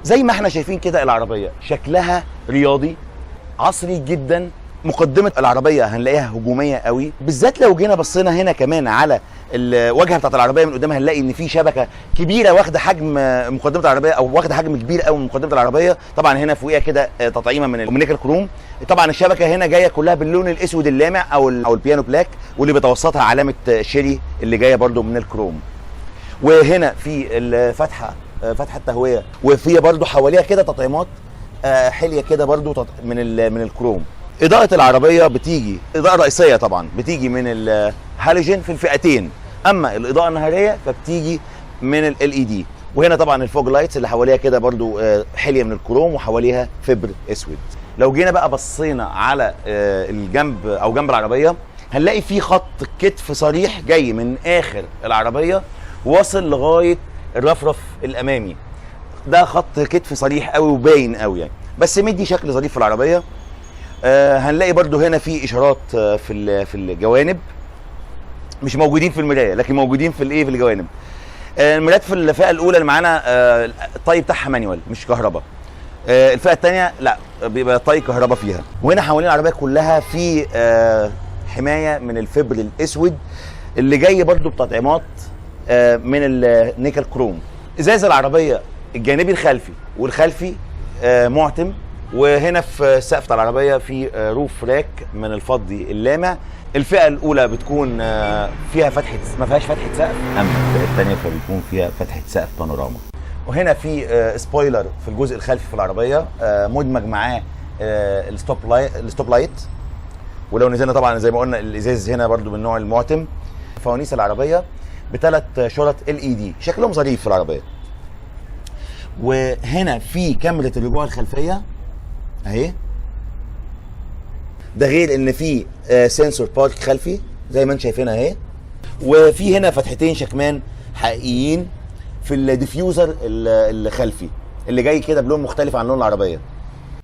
زي ما احنا شايفين كده العربيه شكلها رياضي عصري جدا. مقدمه العربيه هنلاقيها هجوميه قوي، بالذات لو جينا بصينا هنا كمان على الواجهه بتاعت العربيه من قدام هنلاقي ان في شبكه كبيره واخده حجم مقدمه العربيه، او واخده حجم كبير قوي من مقدمه العربيه. طبعا هنا فوقيها كده تطعيمه من النيكل كروم. طبعا الشبكه هنا جايه كلها باللون الاسود اللامع او البيانو بلاك، واللي بتوسطها علامه شيري اللي جايه برده من الكروم. وهنا في الفتحه فتحه تهويه، وفي برده حواليها كده تطعيمات حليه كده برده من الكروم. اضاءه العربيه بتيجي اضاءه رئيسيه طبعا بتيجي من الهالوجين في الفئتين، اما الاضاءه النهاريه فبتيجي من LED. وهنا طبعا الفوج لايتس اللي حواليها كده برده حليه من الكروم وحواليها فبر اسود. لو جينا بقى بصينا على الجنب او جنب العربيه هنلاقي في خط كتف صريح جاي من اخر العربيه واصل لغايه الرفرف الامامي. ده خط كتف صريح قوي وباين قوي يعني، بس مدي شكل ظريف في العربيه. هنلاقي برضو هنا في اشارات في الجوانب مش موجودين في المرايه، لكن موجودين في في الجوانب. المرايات في الفئه الاولى اللي معانا الطي بتاعها مانيوال مش كهرباء. الفئه الثانيه لا بيبقى طي كهرباء فيها. وهنا حوالين العربيه كلها في حمايه من الفبر الاسود اللي جاي برضو بتطعيمات من النيكل كروم. ازاز العربيه الجانبي الخلفي والخلفي معتم. وهنا في سقف بتاع العربيه في روف راك من الفضي اللامع. الفئه الاولى بتكون فيها فتحه، ما فيهاش فتحه سقف، اما الفئه الثانيه فبيكون فيها فتحه سقف بانوراما. وهنا في سبويلر في الجزء الخلفي في العربيه مدمج معاه الستوب لايت. ولو نزلنا طبعا زي ما قلنا الازاز هنا برده من النوع المعتم. فوانيس العربيه بثلاث شرط LED شكلهم ظريف في العربيه. وهنا في كاميرا الرجوع الخلفيه اهي، ده غير ان في سنسور بارك خلفي زي ما انتم شايفينها اهي. وفي هنا فتحتين شكمان حقيقيين في الديفيوزر الخلفي اللي جاي كده بلون مختلف عن لون العربيه.